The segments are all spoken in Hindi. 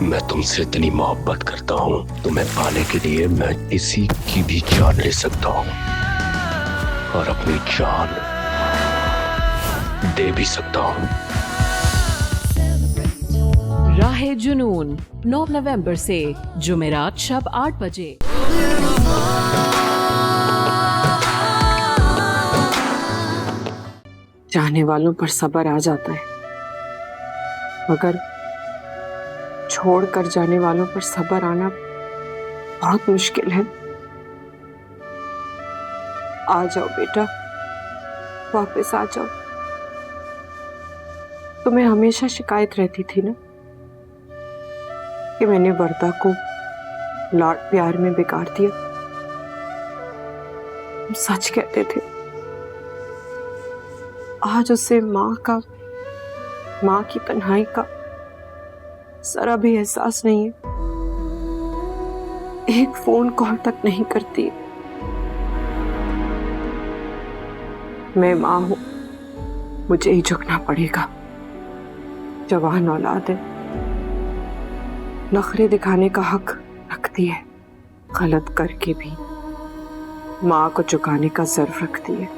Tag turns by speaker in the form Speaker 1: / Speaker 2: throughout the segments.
Speaker 1: मैं तुमसे इतनी मोहब्बत करता हूँ, तुम्हें पाने के लिए मैं किसी की भी जान ले सकता हूँ और अपनी जान दे भी सकता हूँ।
Speaker 2: राहे जुनून 9 नवंबर से जुमेरात शब 8 बजे।
Speaker 3: चाहने वालों पर सब्र आ जाता है, मगर छोड़कर जाने वालों पर सब्र आना बहुत मुश्किल है। आ जाओ बेटा, वापस आ जाओ। तुम्हें हमेशा शिकायत रहती थी ना कि मैंने वर्दा को लाड प्यार में बिगाड़ दिया। तुम सच कहते थे। आज उसे माँ की तन्हाई का जरा भी एहसास नहीं है। एक फोन कॉल तक नहीं करती। मैं माँ हूं, मुझे ही झुकना पड़ेगा। जवान औलाद है, नखरे दिखाने का हक रखती है, गलत करके भी माँ को झुकाने का ज़र्फ रखती है।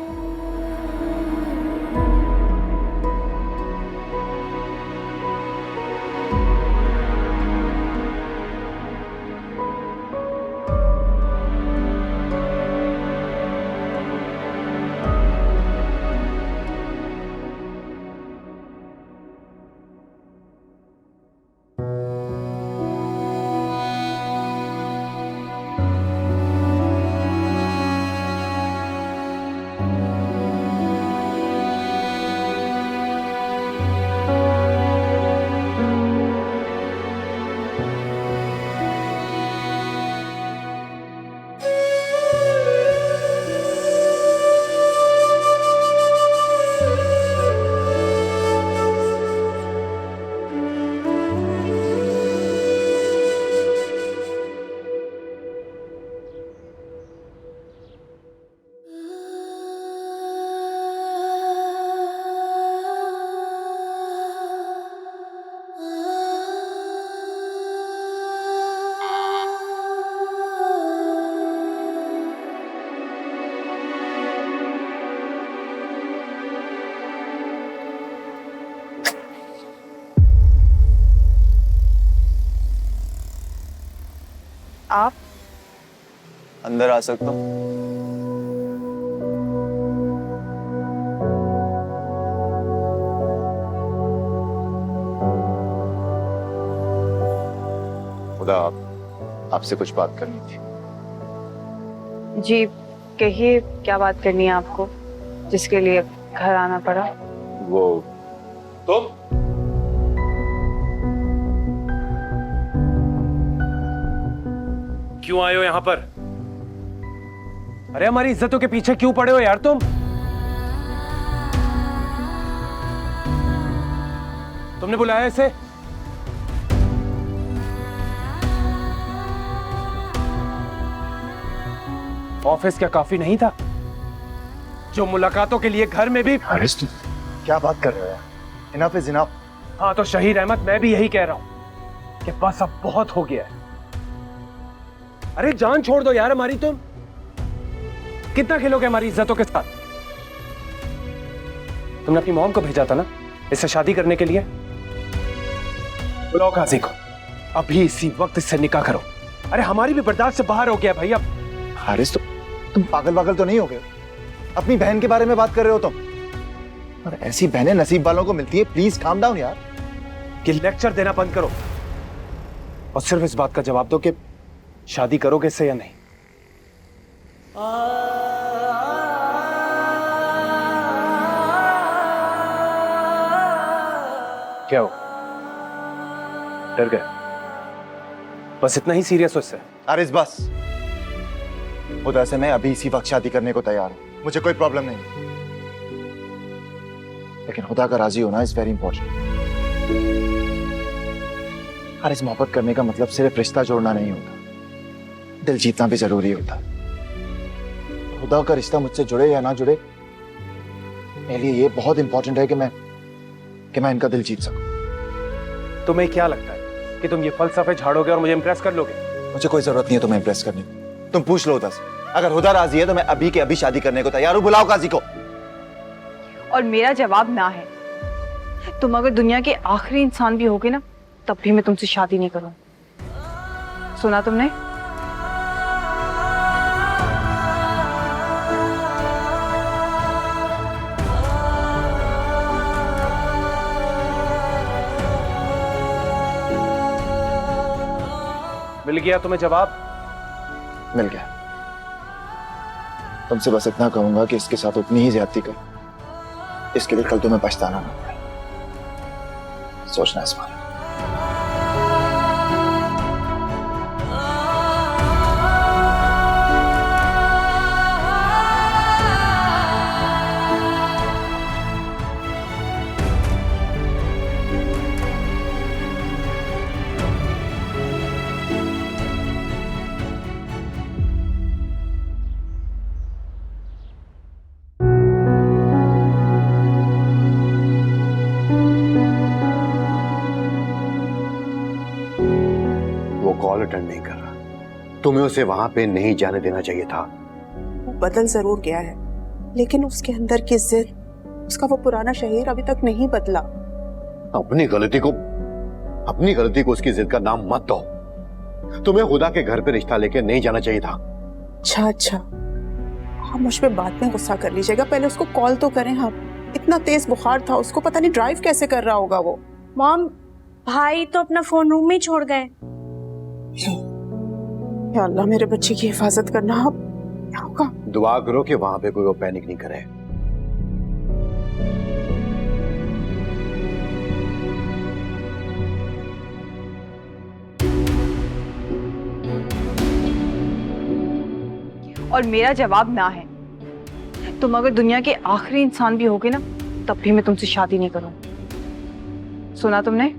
Speaker 4: आप
Speaker 5: अंदर आ सकता हूँ? खुदा, आपसे कुछ बात करनी थी।
Speaker 4: जी कहिए, क्या बात करनी है आपको जिसके लिए घर आना पड़ा?
Speaker 5: वो तुम
Speaker 6: क्यों आए हो यहाँ पर? अरे हमारी इज्जतों के पीछे क्यों पड़े हो यार तुम? तुमने बुलाया इसे? ऑफिस क्या काफी नहीं था जो मुलाकातों के लिए घर में भी?
Speaker 5: हारिस, तुम क्या बात कर रहे हो यार? Enough is enough.
Speaker 6: हाँ तो शहीद अहमद, मैं भी यही कह रहा हूं कि बस अब बहुत हो गया है। अरे जान छोड़ दो यार हमारी। तुम कितना खेलोगे हमारी इज्जतों के साथ? तुमने अपनी मॉम को भेजा था ना इससे शादी करने के लिए। बुलाओ काजी को, अभी इसी वक्त इससे निकाह करो। अरे हमारी भी बर्दाश्त से बाहर हो गया भाई अब।
Speaker 5: हारिस, तुम पागल तो नहीं हो गए? अपनी बहन के बारे में बात कर रहे हो तुम? और ऐसी बहनें नसीब वालों को मिलती है। प्लीज काम डाउन यार।
Speaker 6: कि लेक्चर देना बंद करो और सिर्फ इस बात का जवाब दो कि शादी करोगे इससे या नहीं। क्या हो, डर गए? बस इतना ही सीरियस हो इससे?
Speaker 5: हारिस बस, खुदा से मैं अभी इसी वक्त शादी करने को तैयार हूं। मुझे कोई प्रॉब्लम नहीं, लेकिन खुदा का राजी होना इज वेरी इंपॉर्टेंट। हारिस, मोहब्बत करने का मतलब सिर्फ रिश्ता जोड़ना नहीं होता, दिल जीतना भी जरूरी होता। खुदा का रिश्ता मुझसे जुड़े या ना जुड़े, मेरे लिए ये बहुत इंपॉर्टेंट है कि मैं इनका दिल जीत सकूं।
Speaker 6: तुम्हें क्या लगता है कि तुम ये फलसफे झाड़ोगे और मुझे इंप्रेस कर लोगे?
Speaker 5: मुझे कोई जरूरत नहीं है तुम्हें इंप्रेस करने की। तुम पूछ लो हुदा से, अगर हुदा राजी है तो मैं अभी के अभी शादी करने को तैयार हूं। बुलाओ काजी को।
Speaker 4: और मेरा जवाब ना है। तुम अगर दुनिया के आखिरी इंसान भी होगे ना, तब भी मैं तुमसे शादी नहीं करूं। सुना तुमने?
Speaker 6: मिल गया तुम्हें जवाब?
Speaker 5: मिल गया। तुमसे बस इतना कहूंगा कि इसके साथ उतनी ही ज्यादती कर, इसके लिए कल तुम्हें पछताना ना पड़े। सोचना इस बारे में।
Speaker 7: कॉल अटेंड नहीं कर रहा। तुम्हें उसे वहां पे नहीं जाने देना चाहिए था।
Speaker 8: वो बदल जरूर गया है, लेकिन उसके अंदर की जिद, उसका वो पुराना शहीर अभी तक नहीं बदला।
Speaker 7: अपनी गलती को उसकी जिद का नाम मत दो। तुम्हें खुदा के घर पे रिश्ता लेके नहीं जाना चाहिए था।
Speaker 8: अच्छा, आप मुझ पे बाद में गुस्सा कर लीजिएगा, पहले उसको कॉल तो करें। हम इतना तेज बुखार था उसको, पता नहीं ड्राइव कैसे कर रहा होगा वो।
Speaker 9: मॉम, भाई तो अपना फोन रूम में ही छोड़ गए।
Speaker 8: या अल्लाह, मेरे बच्चे की हिफाजत करना। अब क्या होगा?
Speaker 7: दुआ करो कि वहां पे कोई वो पैनिक नहीं करे।
Speaker 4: और मेरा जवाब ना है। तुम अगर दुनिया के आखिरी इंसान भी होगे ना, तब भी मैं तुमसे शादी नहीं करूं। सुना तुमने?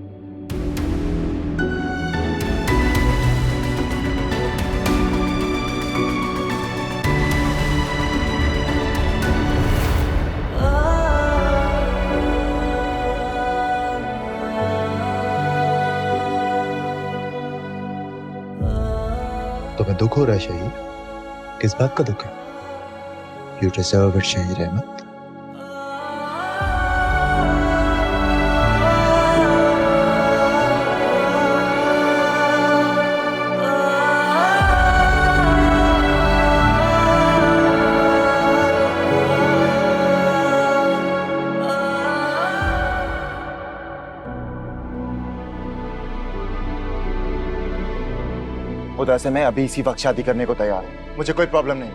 Speaker 5: तुम्हें दुख हो रहा है शहीद? किस बात का दुख है? You deserve it, शहीद अहमद। खुदा से मैं अभी इसी वक्त शादी करने को तैयार हूं, मुझे कोई प्रॉब्लम नहीं,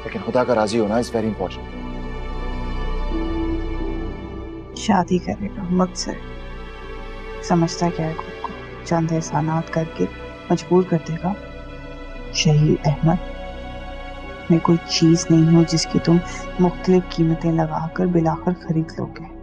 Speaker 5: लेकिन खुदा का राजी होना इज वेरी इंपॉर्टेंट।
Speaker 8: शादी करेगा मुझसे? समझता क्या है खुद को? चंद एहसानात करके मजबूर कर देगा? शहीद अहमद, मैं कोई चीज नहीं हूँ जिसकी तुम मुख्तलिफ कीमतें लगाकर बिलाकर खरीद लोगे।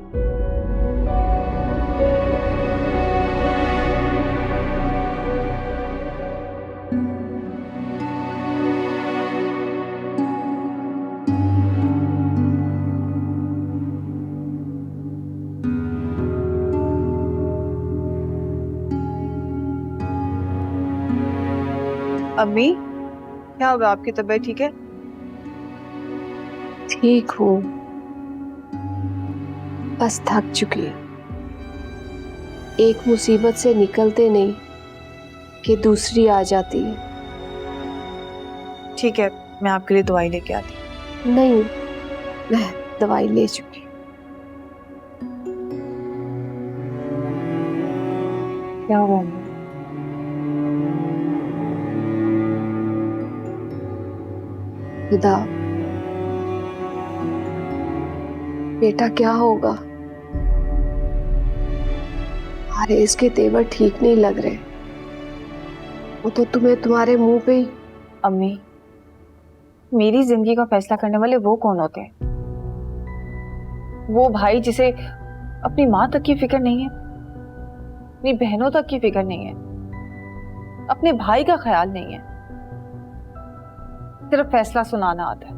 Speaker 4: अम्मी, क्या होगा? आपकी तबीयत ठीक है?
Speaker 10: ठीक हूँ, बस थक चुकी है। एक मुसीबत से निकलते नहीं कि दूसरी आ जाती है।
Speaker 4: ठीक है, मैं आपके लिए दवाई लेके आती हूँ।
Speaker 10: नहीं, मैं दवाई ले चुकी।
Speaker 4: क्या हुआ?
Speaker 10: खुदा, बेटा क्या होगा? अरे इसके तेवर ठीक नहीं लग रहे। वो तो तुम्हें तुम्हारे मुंह पे ही।
Speaker 4: अम्मी, मेरी जिंदगी का फैसला करने वाले वो कौन होते हैं? वो भाई जिसे अपनी माँ तक की फिक्र नहीं है, अपनी बहनों तक की फिक्र नहीं है, अपने भाई का ख्याल नहीं है, सिर्फ फैसला सुनाना आता है।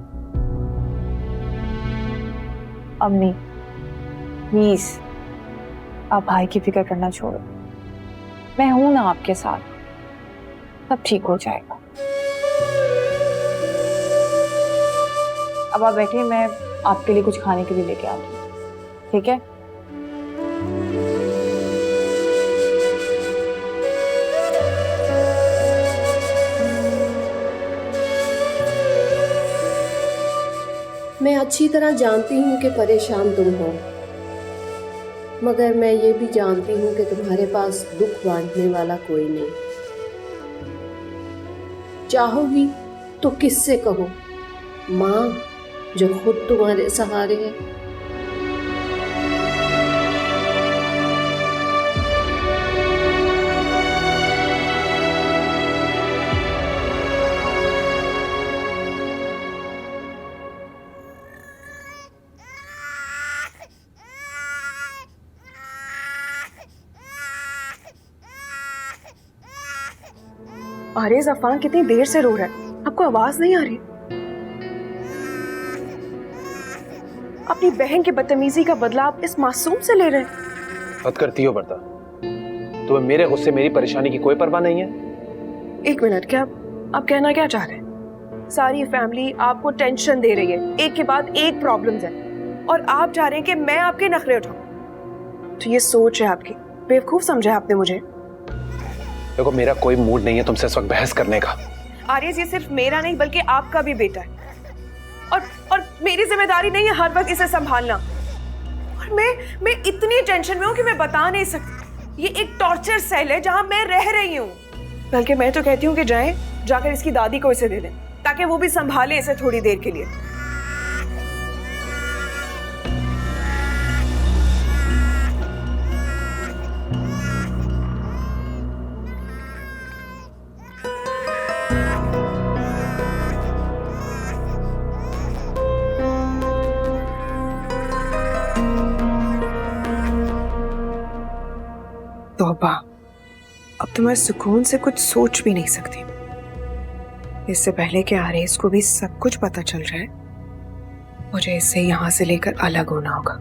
Speaker 4: अम्मी प्लीज, आप भाई की फिक्र करना छोड़ो, मैं हूं ना आपके साथ, सब ठीक हो जाएगा। अब आप बैठिए, मैं आपके लिए कुछ खाने के लिए लेके आती हूँ, ठीक है?
Speaker 10: मैं अच्छी तरह जानती हूँ कि परेशान तुम हो, मगर मैं ये भी जानती हूँ कि तुम्हारे पास दुख बांटने वाला कोई नहीं। चाहोगी तो किससे कहो? माँ जो खुद तुम्हारे सहारे है।
Speaker 3: अरे जफान कितनी देर से रो रहा है, आपको आवाज नहीं आ रही? अपनी बहन की बदतमीजी का बदला आप इस मासूम से ले रहे हैं।
Speaker 6: हद करती हो बरता, तुम्हें मेरे गुस्से मेरी परेशानी की कोई परवाह नहीं है?
Speaker 3: एक मिनट, क्या आप कहना क्या चाह रहे हैं? सारी फैमिली आपको टेंशन दे रही है, एक के बाद एक प्रॉब्लम्स है, और आप चाह रहे हैं कि मैं आपके नखरे उठाऊं? तो ये सोच है आपकी, बेवकूफ समझा आपने मुझे।
Speaker 6: देखो, मेरा कोई मूड नहीं है तुमसे इस वक्त बहस करने का।
Speaker 3: आर्यस, ये सिर्फ मेरा नहीं बल्कि आपका भी बेटा है, और मेरी जिम्मेदारी नहीं है हर वक्त इसे संभालना। और मैं इतनी टेंशन में हूँ कि मैं बता नहीं सकती। ये एक टॉर्चर सेल है जहां मैं रह रही हूँ। बल्कि मैं तो कहती हूँ कि जाकर इसकी दादी को इसे दे दें, ताकि वो भी संभाले इसे थोड़ी देर के लिए। तौबा, अब तो मैं सुकून से कुछ सोच भी नहीं सकती। इससे पहले कि आर्यस को भी सब कुछ पता चल रहा है, मुझे इसे यहां से लेकर अलग होना होगा।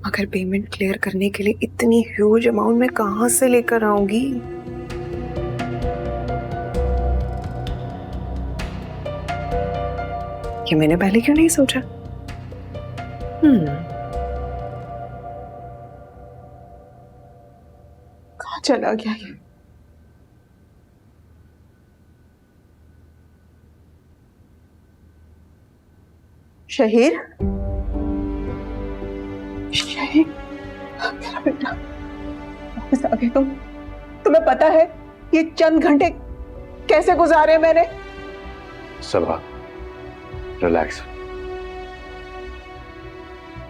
Speaker 3: अगर पेमेंट क्लियर करने के लिए इतनी ह्यूज अमाउंट मैं कहां से लेकर आऊंगी? ये मैंने पहले क्यों नहीं सोचा? कहाँ चला गया ये? शहीर, शहीर, मेरा बेटा, वापस आ गए तुम। तुम्हें पता है ये चंद घंटे कैसे गुजारे मैंने?
Speaker 7: सबा, रिलैक्स।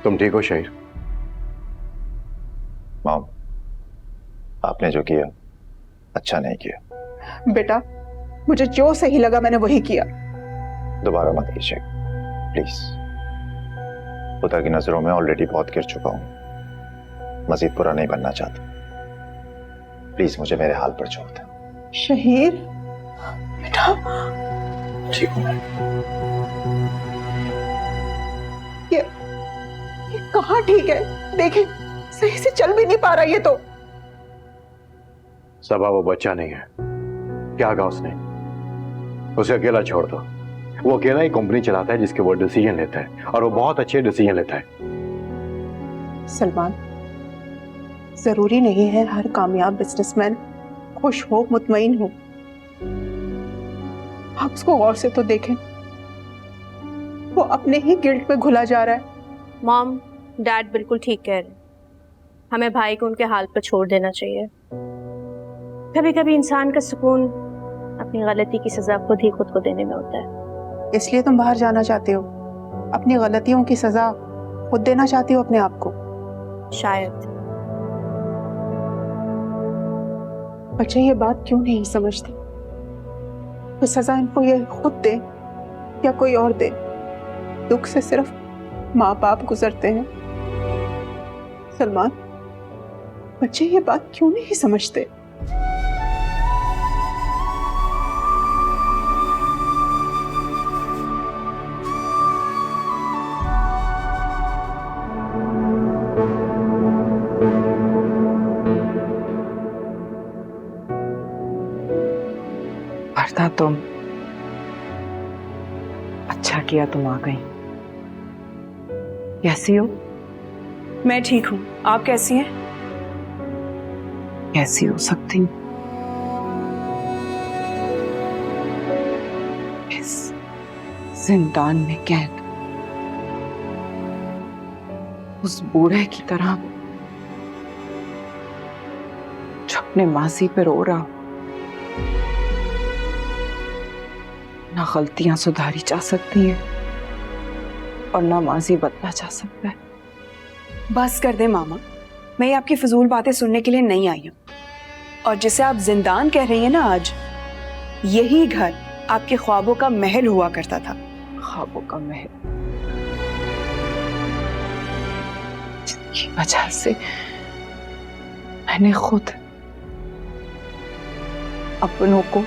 Speaker 7: तुम ठीक हो शहीर? मॉम, आपने जो किया अच्छा नहीं किया।
Speaker 8: बेटा, मुझे जो सही लगा मैंने वही किया।
Speaker 5: दोबारा मत कीजिए प्लीज। खुदा की नजरों में ऑलरेडी बहुत गिर चुका हूं, मजीद बुरा नहीं बनना चाहता। प्लीज मुझे मेरे हाल पर छोड़ दें।
Speaker 8: शहीर बेटा,
Speaker 5: ठीक हूं मैं।
Speaker 8: ये कहाँ ठीक है? देखें, सही से चल भी नहीं पा रहा ये तो।
Speaker 7: सबा वो बच्चा नहीं है, क्या कहा उसने? उसे अकेला छोड़ दो। वो अकेला ही कंपनी चलाता है जिसके वो डिसीजन लेता है, और वो बहुत अच्छे डिसीजन लेता है।
Speaker 8: सलमान, जरूरी नहीं है हर कामयाब बिजनेसमैन खुश हो, मुतमईन हो। आप उसको गौर से तो देखें, वो अपने ही गिल्ट में घुला जा रहा है।
Speaker 9: मॉम, डैड बिल्कुल ठीक कह रहे हैं। हमें भाई को उनके हाल पर छोड़ देना चाहिए। कभी कभी इंसान का सुकून अपनी गलती की सजा खुद को देने में होता है।
Speaker 8: इसलिए तुम बाहर जाना चाहते हो? अपनी गलतियों की सजा खुद देना चाहती हो अपने आप को?
Speaker 9: शायद।
Speaker 8: बच्चे ये बात क्यों नहीं समझते? तो सजा इनको ये खुद दे या कोई और दे, दुख से सिर्फ माँ बाप गुजरते हैं। सलमान, बच्चे ये बात क्यों नहीं समझते? था तुम। अच्छा किया तुम आ गई। कैसी हो?
Speaker 3: मैं ठीक हूँ, आप कैसी हैं?
Speaker 8: कैसी हो सकती हूँ? इस जिंदान में कैद उस बूढ़े की तरह जो अपने मासी पे रो रहा हो। ना गलतियां सुधारी जा सकती हैं और ना माजी बदला जा सकता है।
Speaker 3: बस कर दे मामा, मैं ये आपकी फजूल बातें सुनने के लिए नहीं आई हूँ। और जिसे आप जिंदान कह रही हैं ना आज, यही घर आपके ख्वाबों का महल हुआ करता था।
Speaker 8: ख्वाबों का महल, जिसकी वजह से मैंने खुद अपनों को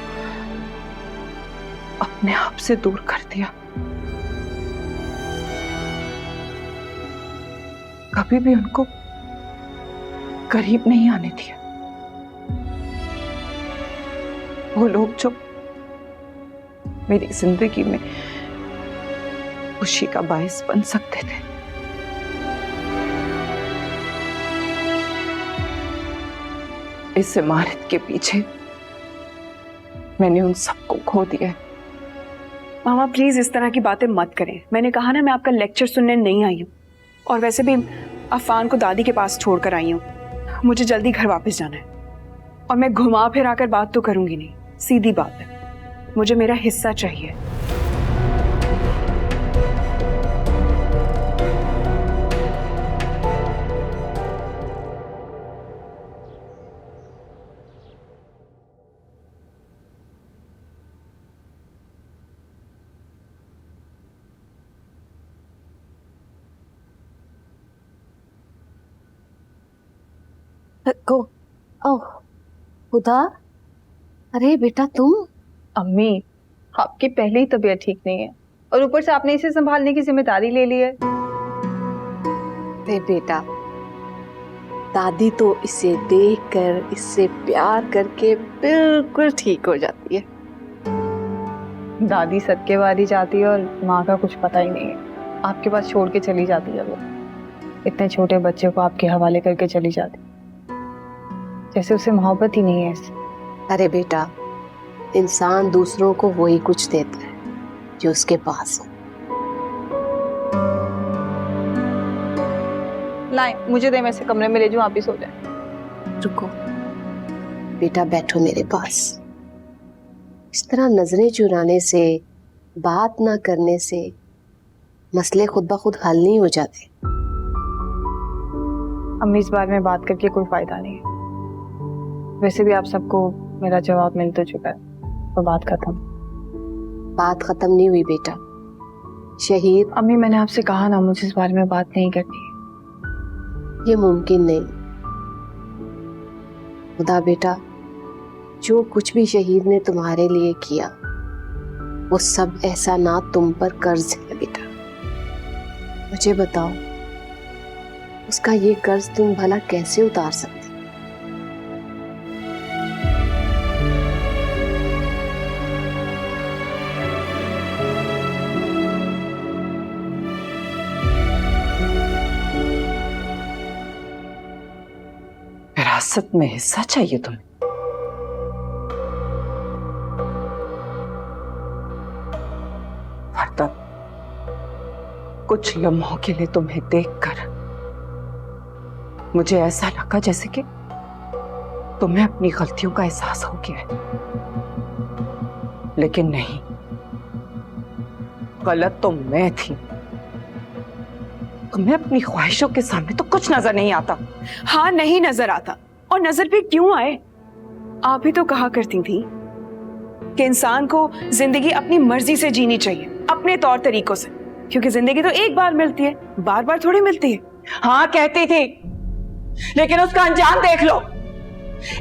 Speaker 8: अपने आप से दूर कर दिया। कभी भी उनको करीब नहीं आने दिया। वो लोग जो मेरी जिंदगी में खुशी का बायस बन सकते थे, इस इमारत के पीछे मैंने उन सबको खो दिया।
Speaker 3: मामा प्लीज इस तरह की बातें मत करें। मैंने कहा ना, मैं आपका लेक्चर सुनने नहीं आई हूँ। और वैसे भी अफान को दादी के पास छोड़कर आई हूँ। मुझे जल्दी घर वापस जाना है। और मैं घुमा फिरा कर बात तो करूंगी नहीं, सीधी बात है, मुझे मेरा हिस्सा चाहिए।
Speaker 9: को ओह खुदा, अरे बेटा तुम।
Speaker 4: अम्मी, आपकी पहले ही तबीयत ठीक नहीं है और ऊपर से आपने इसे संभालने की जिम्मेदारी ले ली है।
Speaker 10: अरे बेटा, दादी तो इसे देखकर, इससे प्यार करके बिल्कुल ठीक हो जाती है।
Speaker 4: दादी सदकेवारी जाती है और माँ का कुछ पता ही नहीं है। आपके पास छोड़ के चली जाती है वो। इतने छोटे बच्चे को आपके हवाले करके चली जाती, जैसे उसे मोहब्बत ही नहीं है इससे।
Speaker 10: अरे बेटा, इंसान दूसरों को वही कुछ देता है जो उसके पास है।
Speaker 4: लाए, मुझे दे, मैं इसे कमरे में ले जाऊं, आप ही सो जाए।
Speaker 10: रुको बेटा, बैठो मेरे पास। इस तरह नजरें चुराने से, बात ना करने से मसले खुद ब खुद हल नहीं हो जाते।
Speaker 4: अम्मी, इस बारे में बात करके कोई फायदा नहीं है। वैसे भी आप सबको मेरा जवाब मिल तो चुका है, तो बात खत्म।
Speaker 10: बात खत्म नहीं हुई बेटा। शहीद,
Speaker 4: अम्मी, मैंने आपसे कहा ना, मुझे इस बारे में बात नहीं करनी है।
Speaker 10: ये मुमकिन नहीं। खुदा बेटा, जो कुछ भी शहीद ने तुम्हारे लिए किया वो सब एहसानात तुम पर कर्ज है बेटा। मुझे बताओ, उसका ये कर्ज तुम भला कैसे उतार सकते?
Speaker 8: विरासत में हिस्सा चाहिए तुम्हें? वरना कुछ लम्हों के लिए तुम्हें देखकर मुझे ऐसा लगा जैसे कि तुम्हें अपनी गलतियों का एहसास हो गया है। लेकिन नहीं, गलत तो मैं थी। तुम्हें अपनी ख्वाहिशों के सामने तो कुछ नजर नहीं आता।
Speaker 3: हाँ, नहीं नजर आता। और नजर पे क्यों आए? आप ही तो कहा करती थी कि इंसान को जिंदगी अपनी मर्जी से जीनी चाहिए, अपने तौर तरीकों से, क्योंकि जिंदगी तो एक बार मिलती है, बार बार थोड़ी मिलती है।
Speaker 8: हाँ कहती थी, लेकिन उसका अंजाम देख लो।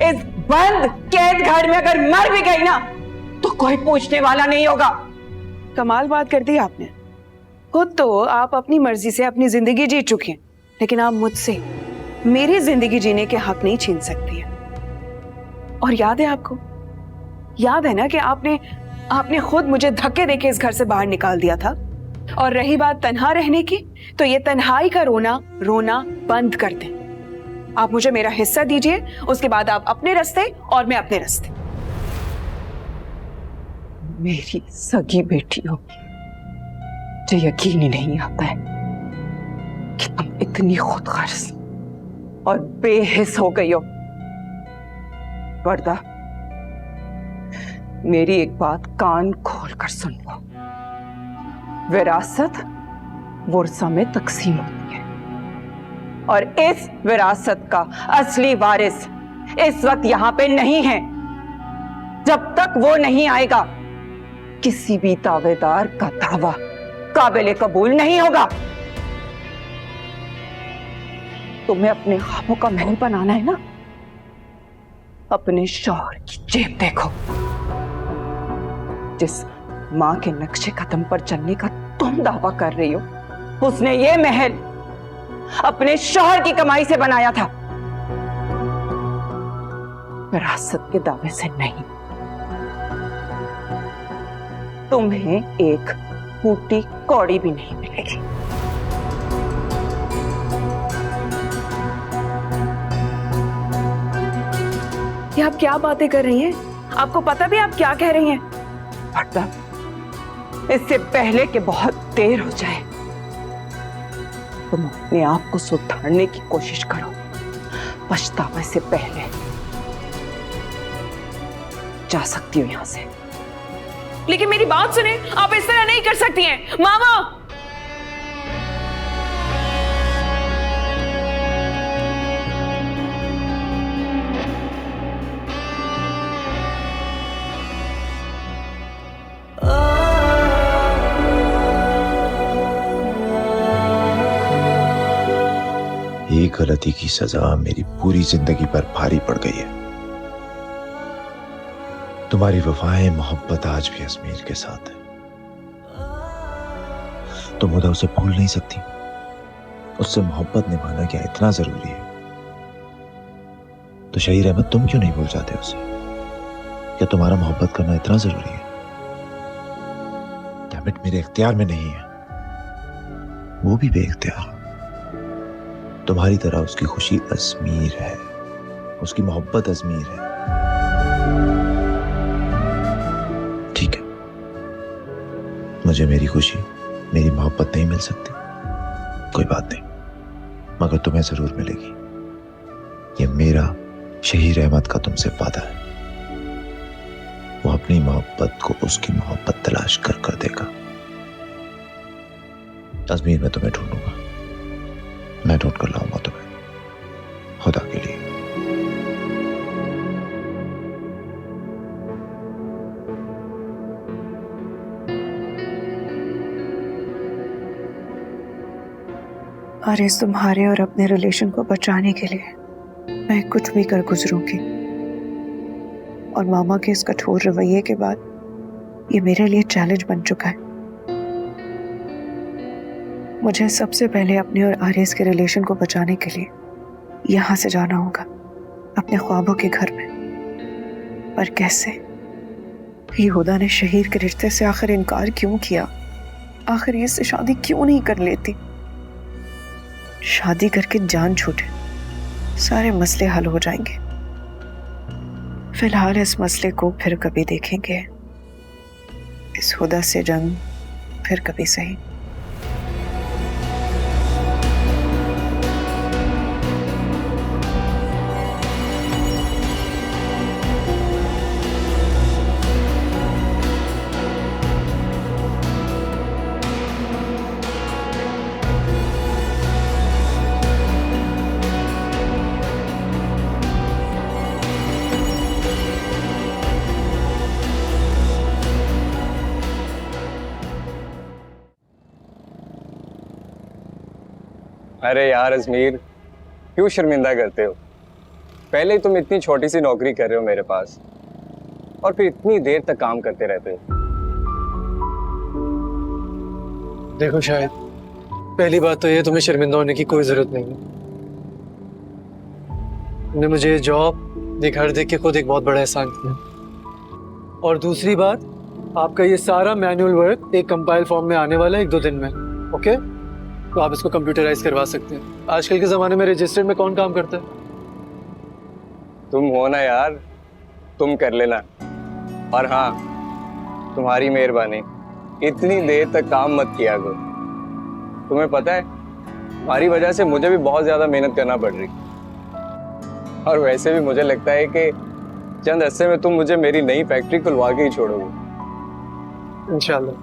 Speaker 8: इस बंद कैद घर में अगर मर भी गई ना तो कोई पूछने वाला नहीं होगा।
Speaker 3: कमाल बात कर दी आपने। खुद तो आप अपनी मर्जी से अपनी जिंदगी जी चुके हैं, लेकिन आप मुझसे मेरी जिंदगी जीने के हक नहीं छीन सकती है। और याद है आपको, याद है ना कि आपने खुद मुझे धक्के देके इस घर से बाहर निकाल दिया था। और रही बात तन्हा रहने की, तो ये तन्हाई का रोना बंद कर दें। आप मुझे मेरा हिस्सा दीजिए, उसके बाद आप अपने रास्ते और मैं अपने रास्ते।
Speaker 8: मेरी सगी बेटी हो, मुझे यकीन ही नहीं आता है कि तुम इतनी खुदगर्ज और बेहिस हो गई हो। वर्दा, मेरी एक बात कान खोल कर सुन लो। विरासत वर्सा में तकसीम होती है और इस विरासत का असली वारिस इस वक्त यहां पे नहीं है। जब तक वो नहीं आएगा, किसी भी दावेदार का दावा काबिल कबूल नहीं होगा। तुम्हें अपने ख्वाबों का महल बनाना है ना, अपने शौहर की जेब देखो। जिस मां के नक्शे कदम पर चलने का तुम दावा कर रही हो, उसने ये महल अपने शौहर की कमाई से बनाया था, विरासत के दावे से नहीं। तुम्हें एक फूटी कौड़ी भी नहीं मिलेगी।
Speaker 3: ये आप क्या बातें कर रही हैं? आपको पता भी आप क्या कह रही हैं?
Speaker 8: वर्दा, इससे पहले कि बहुत देर हो जाए, तुम अपने आप को सुधारने की कोशिश करो। पछतावे से पहले जा सकती हो यहां से।
Speaker 3: लेकिन मेरी बात सुने, आप इस तरह नहीं कर सकती हैं। मामा,
Speaker 5: एक गलती की सजा मेरी पूरी जिंदगी पर भारी पड़ गई है। तुम्हारी वफाएं मोहब्बत आज भी अजमीर के साथ है। तुम उधर उसे भूल नहीं सकती। उससे मोहब्बत निभाना क्या इतना जरूरी है? तो शहीर अहमद, तुम क्यों नहीं भूल जाते उसे? क्या तुम्हारा मोहब्बत करना इतना जरूरी है? डैमिट, मेरे इख्तियार में नहीं है, वो भी बेइख्तियार। तुम्हारी तरह उसकी खुशी अजमीर है, उसकी मोहब्बत अजमीर है। ठीक है, मुझे मेरी खुशी, मेरी मोहब्बत नहीं मिल सकती, कोई बात नहीं, मगर तुम्हें जरूर मिलेगी। ये मेरा शहीर अहमद का तुमसे वादा है। वो अपनी मोहब्बत को उसकी मोहब्बत तलाश कर देगा। अजमीर में तुम्हें ढूंढूंगा, मैं ढूंढ कर लाऊंगा तुम्हें, खुदा के लिए।
Speaker 3: आरिस, तुम्हारे और अपने रिलेशन को बचाने के लिए मैं कुछ भी कर गुजरूंगी। और मामा के इस कठोर रवैये के बाद ये मेरे लिए चैलेंज बन चुका है। मुझे सबसे पहले अपने और आरिस के रिलेशन को बचाने के लिए यहां से जाना होगा, अपने ख्वाबों के घर में। पर कैसे? यहूदा ने शहीर के रिश्ते से आखिर इनकार क्यों किया? आखिर ये इससे शादी क्यों नहीं कर लेती? शादी करके जान छूटे, सारे मसले हल हो जाएंगे। फिलहाल इस मसले को फिर कभी देखेंगे, इस हुदा से जंग फिर कभी सही।
Speaker 11: अरे यार अजमीर, क्यों शर्मिंदा करते हो? पहले ही तुम इतनी छोटी सी नौकरी कर रहे हो मेरे पास, और फिर इतनी देर तक काम करते रहते हो।
Speaker 6: देखो शायद, पहली बात तो ये, तुम्हें शर्मिंदा होने की कोई जरूरत नहीं है। तुमने मुझे जॉब, ये घर देख के खुद एक बहुत बड़ा एहसान किया।
Speaker 12: और दूसरी बात, आपका ये सारा मैनुअल वर्क एक कंपाइल फॉर्म में आने वाला है 1-2 दिन में, ओके? तो आप इसको कंप्यूटराइज करवा सकते हैं। आजकल के ज़माने में रजिस्टर्ड में कौन काम करता है?
Speaker 11: तुम हो ना यार, तुम कर लेना। और हाँ, तुम्हारी मेहरबानी, इतनी देर तक काम मत किया करो। तुम्हें पता है, तुम्हारी वजह से मुझे भी बहुत ज्यादा मेहनत करना पड़ रही। और वैसे भी मुझे लगता है कि चंद अरसे में तुम मुझे मेरी नई फैक्ट्री खुलवा के ही छोड़ोगे।
Speaker 12: इंशाल्लाह।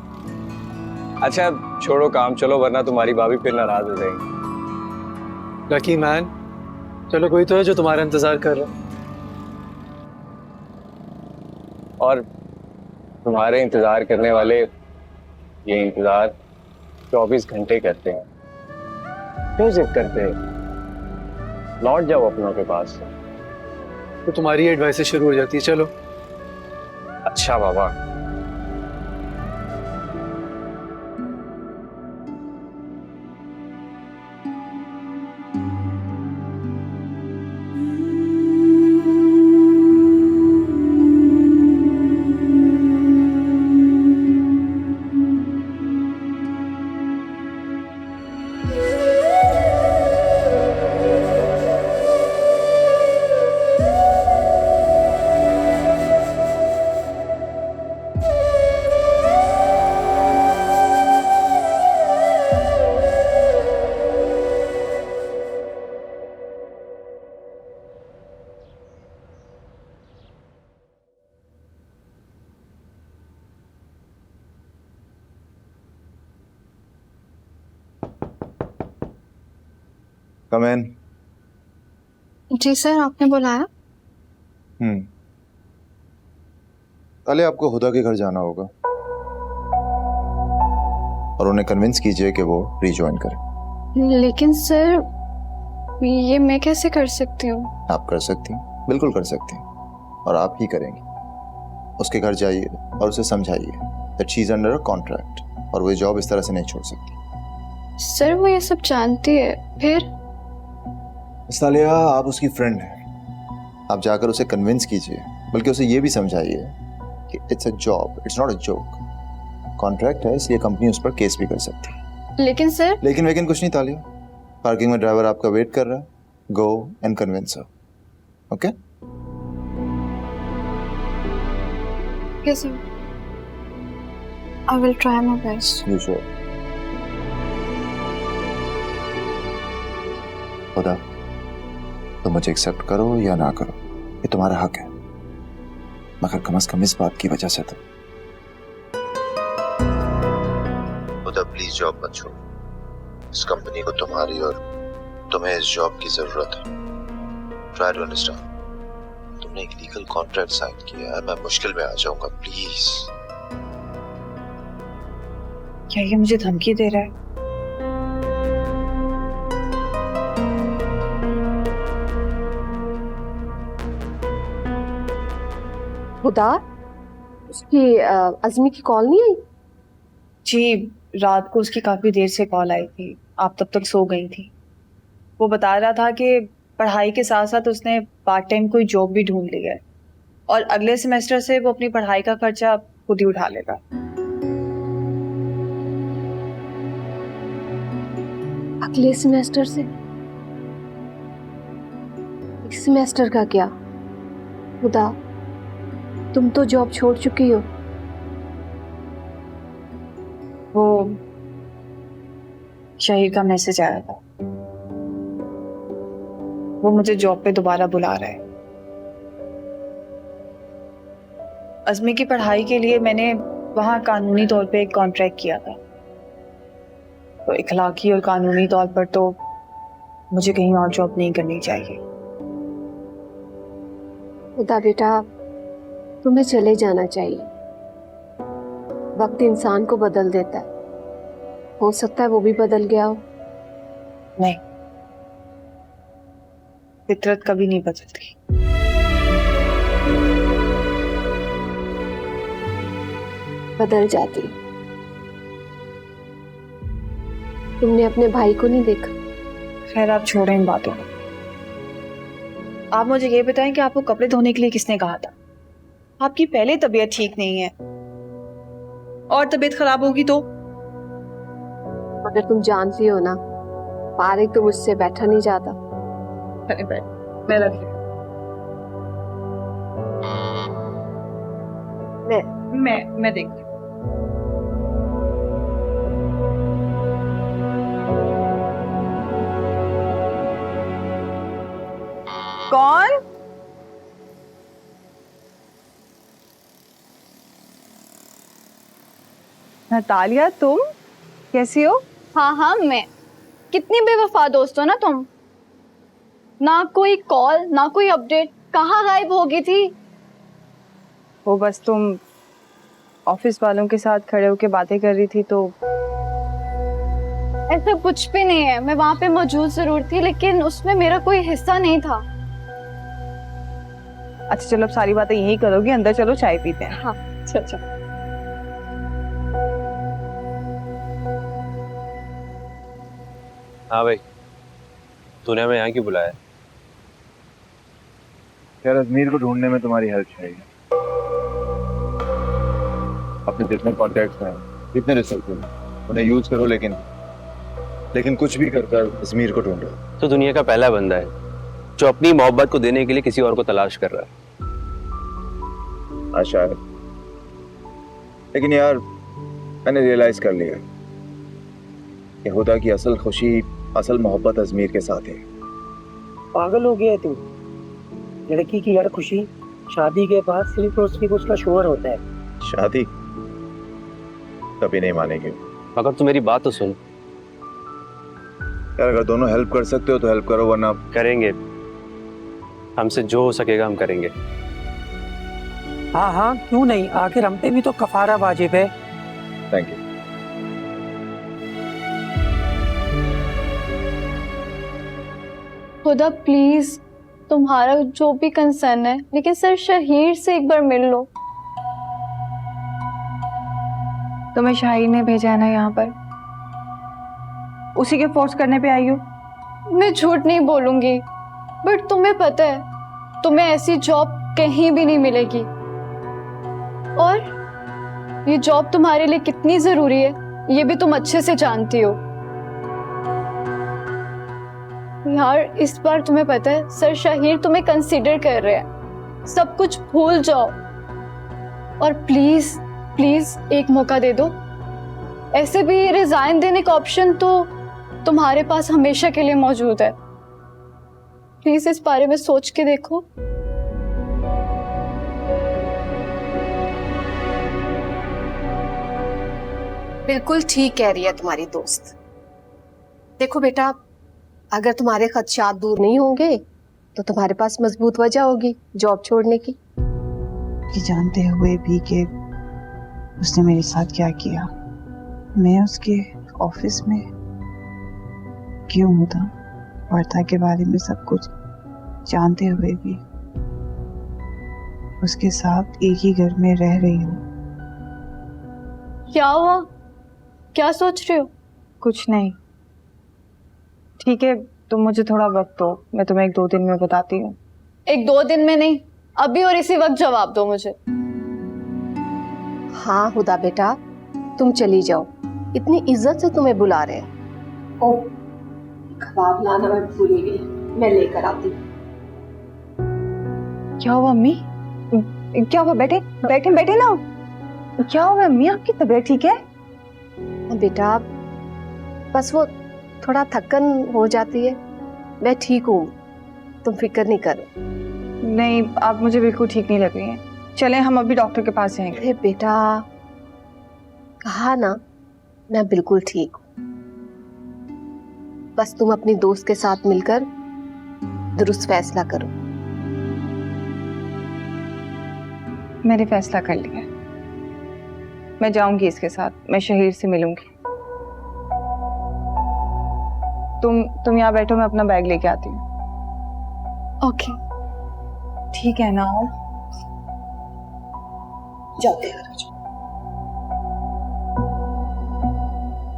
Speaker 11: अच्छा छोड़ो काम, चलो, वरना तुम्हारी भाभी फिर नाराज हो जाएगी।
Speaker 12: लकी मैन, चलो कोई तो है जो तुम्हारा इंतजार कर रहा है।
Speaker 11: और तुम्हारे इंतजार करने वाले ये इंतजार 24 घंटे करते हैं। क्यों जिद करते हैं? लौट जाओ अपनों के पास।
Speaker 12: तो तुम्हारी एडवाइस से शुरू हो जाती है। चलो।
Speaker 11: अच्छा बाबा।
Speaker 5: कम इन।
Speaker 13: जी सर, आपने बुलाया?
Speaker 5: पहले आपको हुदा के घर जाना होगा और उन्हें कन्विंस कीजिए कि वो रीजॉइन करें।
Speaker 13: लेकिन सर, ये मैं कैसे कर सकती हूँ?
Speaker 5: आप कर सकती हैं, बिल्कुल कर सकती हैं, और आप ही करेंगी। उसके घर जाइए और उसे समझाइए that she is under a contract और वो जॉब इस तरह से नहीं छोड़ सकती।
Speaker 13: सर वो ये सब जानती है, फिर?
Speaker 5: तालिया, आप उसकी फ्रेंड हैं। आप जाकर उसे कन्विंस कीजिए, बल्कि उसे ये भी समझाइए कि it's a job, it's not a joke. Contract है, इसलिए कंपनी उस पर केस भी कर सकती है।
Speaker 13: लेकिन सर।
Speaker 5: लेकिन कुछ नहीं तालिया। पार्किंग में ड्राइवर आपका वेट कर रहा है। Go and convince her. Okay?
Speaker 13: Yes sir, I will try my best.
Speaker 5: You sure? खुदा, तो मुझे एक्सेप्ट करो या ना करो, ये तुम्हारा हक है, मगर कम से कम इस बात की वजह से तो खुदा प्लीज जॉब मत छोड़ो। इस कंपनी को तुम्हारी और तुम्हें इस जॉब की जरूरत है। Try to understand. तुमने एक लीगल कॉन्ट्रैक्ट साइन किया है, मैं मुश्किल में आ जाऊंगा, प्लीज।
Speaker 4: क्या ये मुझे धमकी दे रहा है?
Speaker 10: खुदा, उसकी अज़मी की कॉल नहीं आई?
Speaker 4: जी, रात को उसकी काफी देर से कॉल आई थी। आप तब तक सो गई थी। वो बता रहा था कि पढ़ाई के साथ साथ उसने पार्ट टाइम कोई जॉब भी ढूंढ ली है और अगले सेमेस्टर से वो अपनी पढ़ाई का खर्चा खुद ही उठा लेगा।
Speaker 10: अगले सेमेस्टर से? इस सेमेस्टर का क्या? खुदा, तुम तो जॉब छोड़ चुकी हो।
Speaker 4: वो शहीर का मैसेज आया था, वो मुझे जॉब पे दोबारा बुला रहा है। अज़मी की पढ़ाई के लिए मैंने वहाँ कानूनी तौर पे एक कॉन्ट्रैक्ट किया था, तो इखलाकी और कानूनी तौर पर तो मुझे कहीं और जॉब नहीं करनी चाहिए।
Speaker 10: खुदा बेटा, तुम्हें चले जाना चाहिए। वक्त इंसान को बदल देता है, हो सकता है वो भी बदल गया हो।
Speaker 4: नहीं, फितरत कभी नहीं बदलती।
Speaker 10: बदल जाती। तुमने अपने भाई को नहीं देखा?
Speaker 4: खैर, आप छोड़ें इन बातों को। आप मुझे ये बताएं कि आपको कपड़े धोने के लिए किसने कहा था? आपकी पहले तबीयत ठीक नहीं है, और तबीयत खराब होगी तो?
Speaker 10: मगर तुम जानती हो ना, पारिक तो मुझसे बैठा नहीं जाता।
Speaker 4: अरे बैठ, मैं रख लिया। मैं देखती हूँ। कौन? नतालिया, तुम कैसी हो?
Speaker 13: हाँ हाँ, मैं। कितनी बेवफा दोस्त हो ना तुम। ना कोई कॉल, ना कोई अपडेट, कहाँ गायब हो गई थी?
Speaker 4: वो बस तुम ऑफिस वालों के साथ खड़े होके बातें कर रही थी तो।
Speaker 13: ऐसा कुछ भी नहीं है, मैं वहाँ पे मौजूद जरूर थी, लेकिन उसमें मेरा कोई हिस्सा नहीं था।
Speaker 4: अच्छा चलो, अब सारी बातें यही करोगी, अंदर चलो चाय पीते हैं।
Speaker 13: हाँ चलो।
Speaker 14: हाँ भाई, तूने हमें यहाँ क्यों बुलाया?
Speaker 5: यार अजमीर को ढूंढने में तुम्हारी हेल्प चाहिए। अपने जितने कॉन्टैक्ट्स हैं, जितने रिसोर्सेज हैं, उन्हें यूज करो, लेकिन कुछ भी कर कर अजमीर को ढूंढो।
Speaker 14: तो दुनिया का पहला बंदा है जो अपनी मोहब्बत को देने के लिए किसी और को तलाश कर रहा है।
Speaker 5: शायद, लेकिन यार मैंने रियलाइज कर लिया कि हुदा की असल खुशी, असल मोहब्बत अजमीर के साथ है।
Speaker 15: पागल हो गया है तू? लड़की की हर खुशी शादी के बाद सिर्फ और सिर्फ उसका शोहर होता है।
Speaker 5: शादी कभी नहीं मानेंगे।
Speaker 14: मगर तू मेरी बात तो सुन
Speaker 5: यार, अगर दोनों हेल्प कर सकते हो तो हेल्प करो, वरना
Speaker 14: करेंगे। हमसे जो हो सकेगा हम करेंगे।
Speaker 15: हाँ हाँ, क्यों नहीं, आखिर हम पे भी तो कफारा वाजिब है।
Speaker 5: Thank you.
Speaker 13: खुदा प्लीज, तुम्हारा जो भी कंसर्न है, लेकिन सर शहीर से एक बार मिल लो।
Speaker 4: तुम्हें शाहीर ने भेजा है ना यहाँ पर, उसी के फोर्स करने पे आई हो?
Speaker 13: मैं झूठ नहीं बोलूंगी, बट तुम्हें पता है तुम्हें ऐसी जॉब कहीं भी नहीं मिलेगी, और ये जॉब तुम्हारे लिए कितनी जरूरी है ये भी तुम अच्छे से जानती हो। यार इस बार तुम्हें पता है सर शाहीर तुम्हें कंसीडर कर रहे हैं, सब कुछ भूल जाओ और प्लीज प्लीज एक मौका दे दो। ऐसे भी रिजाइन देने का ऑप्शन तो तुम्हारे पास हमेशा के लिए मौजूद है। प्लीज इस बारे में सोच के देखो।
Speaker 10: बिल्कुल ठीक कह रही है तुम्हारी दोस्त। देखो बेटा, अगर तुम्हारे खदशात दूर नहीं होंगे तो तुम्हारे पास मजबूत वजह होगी जॉब छोड़ने की।
Speaker 8: कि जानते हुए भी कि उसने मेरे साथ क्या किया, मैं उसके ऑफिस में क्यों हूँ था, वर्धा के बारे में सब कुछ जानते हुए भी उसके साथ एक ही घर में रह रही हूँ।
Speaker 13: क्या हुआ, क्या सोच रहे हो?
Speaker 4: कुछ नहीं। ठीक है, तुम मुझे थोड़ा वक्त दो, मैं तुम्हें 1-2 दिन में बताती हूँ।
Speaker 13: 1-2 दिन में नहीं, अभी और इसी वक्त जवाब दो मुझे।
Speaker 10: हाँ हुदा बेटा, तुम चली जाओ, इतनी इज्जत से तुम्हें बुला रहे हैं। ओ, कबाब लाना मैं भूल ही गई, मैं लेकर आती हूँ।
Speaker 4: क्या हुआ अम्मी? क्या हुआ? बैठे बैठे बैठे ना। क्या हुआ अम्मी, आपकी तबीयत ठीक है?
Speaker 10: बेटा बस वो थोड़ा थकन हो जाती है, मैं ठीक हूँ, तुम फिक्र नहीं करो।
Speaker 4: नहीं, आप मुझे बिल्कुल ठीक नहीं लग रही हैं। चलें हम अभी डॉक्टर के पास जाएंगे।
Speaker 10: अरे बेटा, कहा ना मैं बिल्कुल ठीक हूँ, बस तुम अपनी दोस्त के साथ मिलकर दुरुस्त फैसला करो।
Speaker 4: मैंने फैसला कर लिया, मैं जाऊंगी इसके साथ, मैं शहीर से मिलूंगी। तुम यहाँ बैठो, मैं अपना बैग लेके आती हूँ।
Speaker 13: ओके
Speaker 4: ठीक है ना?
Speaker 10: जाते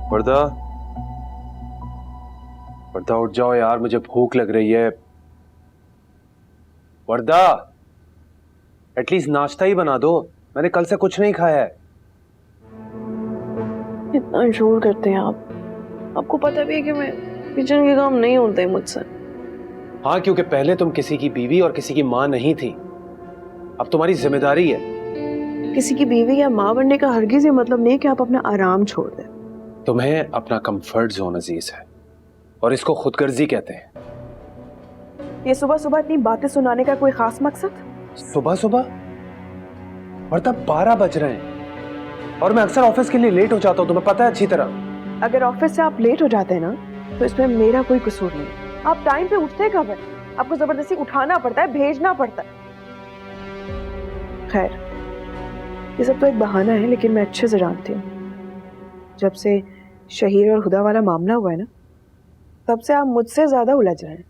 Speaker 6: वर्धा, वर्धा उठ जाओ यार, मुझे भूख लग रही है। वर्धा, एटलीस्ट नाश्ता ही बना दो, मैंने कल से कुछ नहीं खाया है।
Speaker 3: इतना इंश्योर करते हैं आप, आपको पता भी है कि मैं किचन के काम नहीं होते मुझसे।
Speaker 6: हाँ, क्योंकि पहले तुम किसी की बीवी और किसी की माँ नहीं थी, अब तुम्हारी जिम्मेदारी है।
Speaker 3: किसी की बीवी या माँ बनने का हरगिज ये मतलब नहीं कि आप अपना आराम छोड़ दें।
Speaker 6: तुम्हें अपना कंफर्ट जोन अजीज है और इसको खुदगर्जी कहते हैं।
Speaker 3: ये सुबह सुबह इतनी बातें सुनाने का कोई खास मकसद?
Speaker 6: सुबह सुबह? और तब 12 बज रहे हैं और मैं अक्सर ऑफिस के लिए लेट हो जाता हूँ, तुम्हें पता है अच्छी तरह।
Speaker 3: अगर ऑफिस से आप लेट हो जाते हैं ना तो इसमें मेरा कोई कसूर नहीं। आप टाइम पे उठते कब है? आपको जबरदस्ती उठाना पड़ता है, भेजना पड़ता है। खैर, ये सब तो एक बहाना है, लेकिन मैं अच्छे से जानती हूँ जब से शहीर और हुदा वाला मामला हुआ है ना, तब से आप मुझसे ज्यादा उलझ रहे हैं।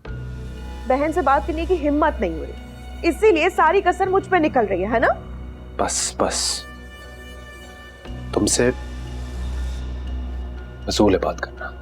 Speaker 3: बहन से बात करने की हिम्मत नहीं हो रही, इसीलिए सारी कसर मुझ पे निकल रही है ना?
Speaker 6: बस बस, तुमसे वसूल है बात करना।